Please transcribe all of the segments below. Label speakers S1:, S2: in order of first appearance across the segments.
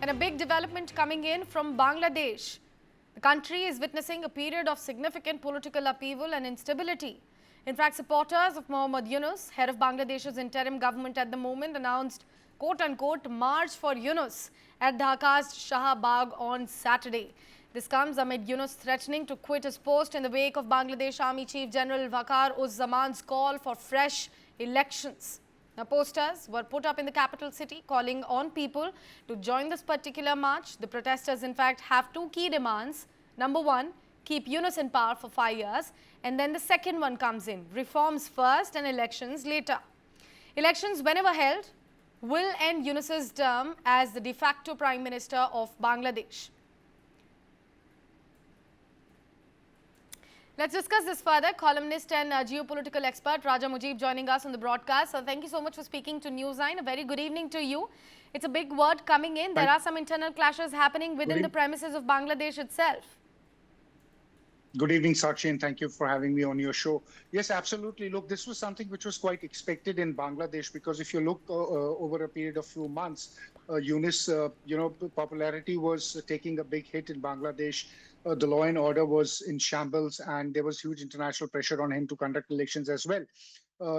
S1: And a big development coming in from Bangladesh. The country is witnessing a period of significant political upheaval and instability. In fact, supporters of Muhammad Yunus, head of Bangladesh's interim government at the moment, announced quote-unquote March for Yunus at Dhaka's Shah Bagh on Saturday. This comes amid Yunus threatening to quit his post in the wake of Bangladesh Army Chief General Waker-Uz-Zaman's call for fresh elections. Now, posters were put up in the capital city calling on people to join this particular march. The protesters, in fact, have two key demands. Number one, keep Yunus in power for 5 years. And then the second one comes in, reforms first and elections later. Elections, whenever held, will end Yunus's term as the de facto Prime Minister of Bangladesh. Let's discuss this further. Columnist and geopolitical expert Raja Mujib joining us on the broadcast. So thank you so much for speaking to News9. A very good evening to you. It's a big word coming in. There are some internal clashes happening within the premises of Bangladesh itself.
S2: Good evening, Sakshi, and thank you for having me on your show. Yes, absolutely. Look, this was something which was quite expected in Bangladesh, because if you look over a period of few months, Yunus, popularity was taking a big hit in Bangladesh. The law and order was in shambles, and there was huge international pressure on him to conduct elections as well.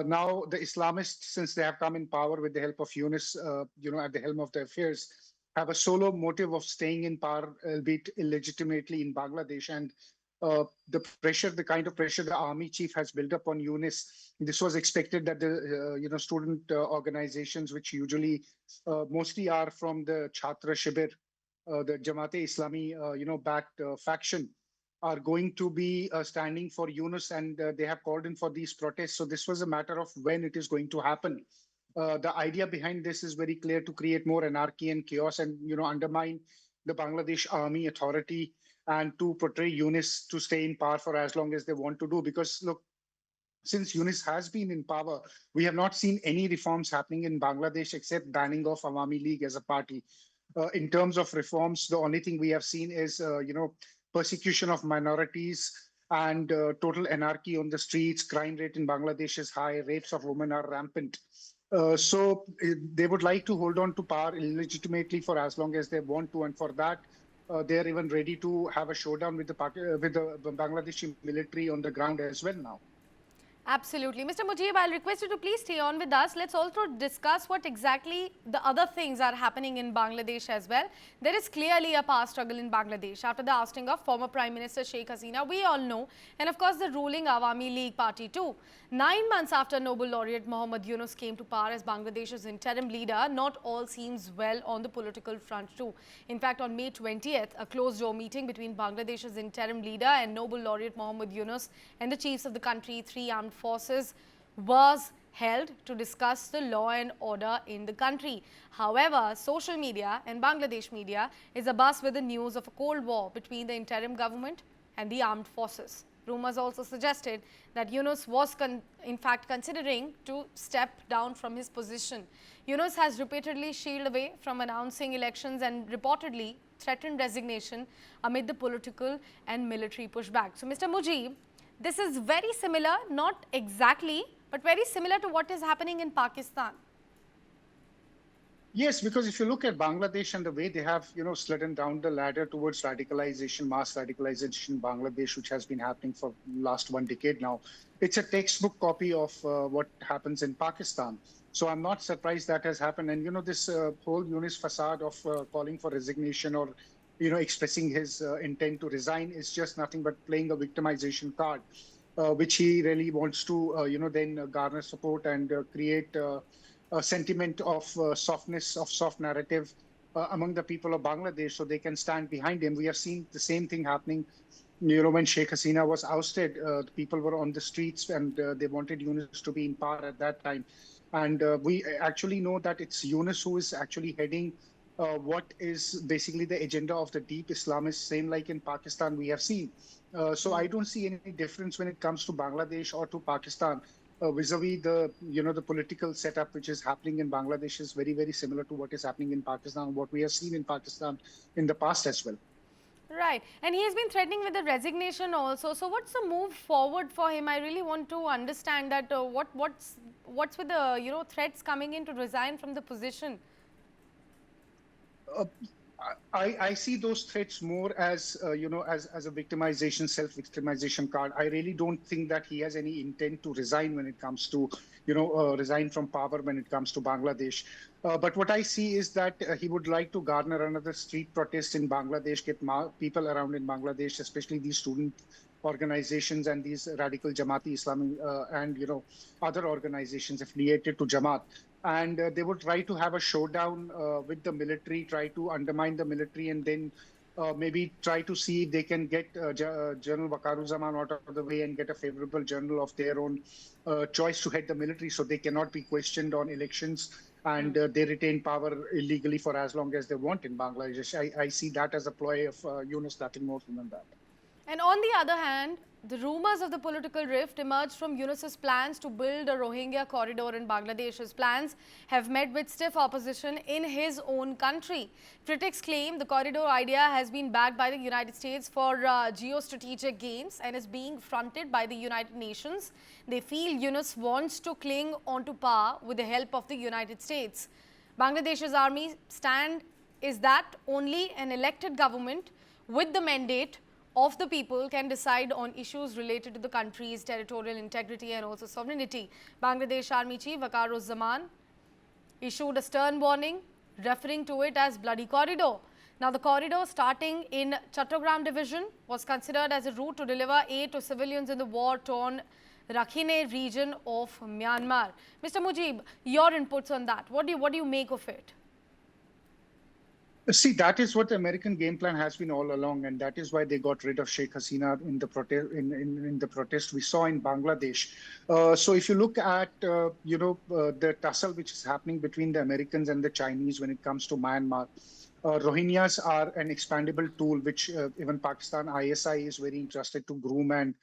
S2: Now, the Islamists, since they have come in power with the help of Yunus, at the helm of the affairs, have a solo motive of staying in power, albeit illegitimately, in Bangladesh. And the kind of pressure the army chief has built up on Yunus, this was expected that the student organizations, which usually mostly are from the Chhatra Shibir, the Jamaat-e-Islami, backed faction, are going to be standing for Yunus, and they have called in for these protests. So this was a matter of when it is going to happen. The idea behind this is very clear: to create more anarchy and chaos, and undermine the Bangladesh army authority, and to portray Yunus to stay in power for as long as they want to do. Because look, since Yunus has been in power, we have not seen any reforms happening in Bangladesh except banning of Awami League as a party. In terms of reforms, the only thing we have seen is, persecution of minorities and total anarchy on the streets. Crime rate in Bangladesh is high. Rapes of women are rampant. So they would like to hold on to power illegitimately for as long as they want to. And for that, they are even ready to have a showdown with the Bangladeshi military on the ground as well now.
S1: Absolutely. Mr. Mujib, I'll request you to please stay on with us. Let's also discuss what exactly the other things are happening in Bangladesh as well. There is clearly a power struggle in Bangladesh after the ousting of former Prime Minister Sheikh Hasina, we all know, and of course the ruling Awami League party too. 9 months after Nobel laureate Muhammad Yunus came to power as Bangladesh's interim leader, not all seems well on the political front too. In fact, on May 20th, a closed-door meeting between Bangladesh's interim leader and Nobel laureate Muhammad Yunus and the chiefs of the country's 3 armed forces was held to discuss the law and order in the country. However, social media and Bangladesh media is abuzz with the news of a cold war between the interim government and the armed forces. Rumors also suggested that Yunus was in fact considering to step down from his position. Yunus has repeatedly shied away from announcing elections and reportedly threatened resignation amid the political and military pushback. So, Mr. Mujib, this is very similar, not exactly, but very similar to what is happening in Pakistan.
S2: Yes, because if you look at Bangladesh and the way they have, slidden down the ladder towards radicalization, mass radicalization in Bangladesh, which has been happening for last 1 decade now, it's a textbook copy of what happens in Pakistan. So I'm not surprised that has happened. And, this whole Yunus facade of calling for resignation or, expressing his intent to resign is just nothing but playing a victimization card, which he really wants to, then garner support and create a sentiment of softness, of soft narrative among the people of Bangladesh, so they can stand behind him. We have seen the same thing happening, when Sheikh Hasina was ousted. The people were on the streets, and they wanted Yunus to be in power at that time. And we actually know that it's Yunus who is actually heading what is basically the agenda of the deep Islamists, same like in Pakistan we have seen. So I don't see any difference when it comes to Bangladesh or to Pakistan. Vis-a-vis the political setup which is happening in Bangladesh is very, very similar to what is happening in Pakistan, what we have seen in Pakistan in the past as well.
S1: Right. And he has been threatening with the resignation also. So what's the move forward for him? I really want to understand that what's with the threats coming in to resign from the position.
S2: I see those threats more as as a victimization, self-victimization card. I really don't think that he has any intent to resign when it comes to resign from power when it comes to Bangladesh. But what I see is that he would like to garner another street protest in Bangladesh, get people around in Bangladesh, especially these student organizations and these radical Jamaati Islami and other organizations affiliated to Jamaat, and they would try to have a showdown with the military, try to undermine the military, and then maybe try to see if they can get General Waker-Uz-Zaman out of the way and get a favorable general of their own choice to head the military, so they cannot be questioned on elections, and they retain power illegally for as long as they want in Bangladesh. I see that as a ploy of Yunus, nothing more than that.
S1: And on the other hand, the rumors of the political rift emerged from Yunus's plans to build a Rohingya corridor in Bangladesh. His plans have met with stiff opposition in his own country. Critics claim the corridor idea has been backed by the United States for geostrategic gains and is being fronted by the United Nations. They feel Yunus wants to cling onto power with the help of the United States. Bangladesh's army stand is that only an elected government with the mandate of the people can decide on issues related to the country's territorial integrity and also sovereignty. Bangladesh Army Chief Waker-Uz-Zaman issued a stern warning, referring to it as bloody corridor. Now, the corridor starting in Chattogram division was considered as a route to deliver aid to civilians in the war-torn Rakhine region of Myanmar. Mr. Mujib, your inputs on that. What do you make of it?
S2: See, that is what the American game plan has been all along, and that is why they got rid of Sheikh Hasina in the protest. In the protest we saw in Bangladesh. So, if you look at the tussle which is happening between the Americans and the Chinese when it comes to Myanmar, Rohingyas are an expandable tool which even Pakistan ISI is very interested to groom and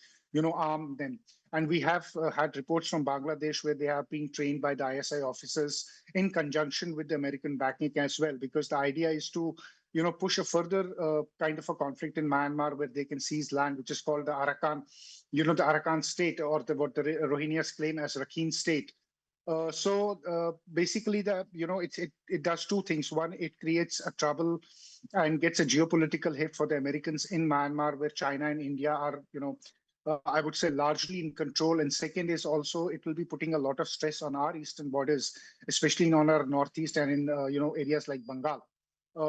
S2: arm them. And we have had reports from Bangladesh where they are being trained by the ISI officers in conjunction with the American backing as well, because the idea is to push a further kind of a conflict in Myanmar where they can seize land, which is called the Arakan, the Arakan state, or what the Rohingyas claim as Rakhine state. Basically, it does two things. One, it creates a trouble and gets a geopolitical hit for the Americans in Myanmar, where China and India are, I would say, largely in control. And second is also it will be putting a lot of stress on our eastern borders, especially on our northeast and in areas like Bengal.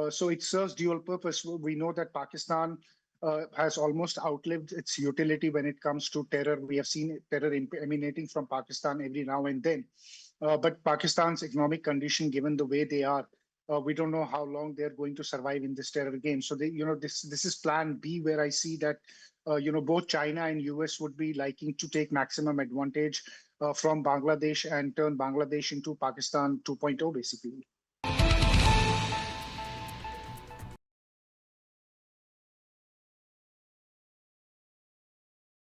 S2: So it serves dual purpose. We know that Pakistan has almost outlived its utility when it comes to terror. We have seen terror emanating from Pakistan every now and then. But Pakistan's economic condition, given the way they are, we don't know how long they're going to survive in this terror game. So this is Plan B, where I see that both China and US would be liking to take maximum advantage from Bangladesh and turn Bangladesh into Pakistan 2.0, basically.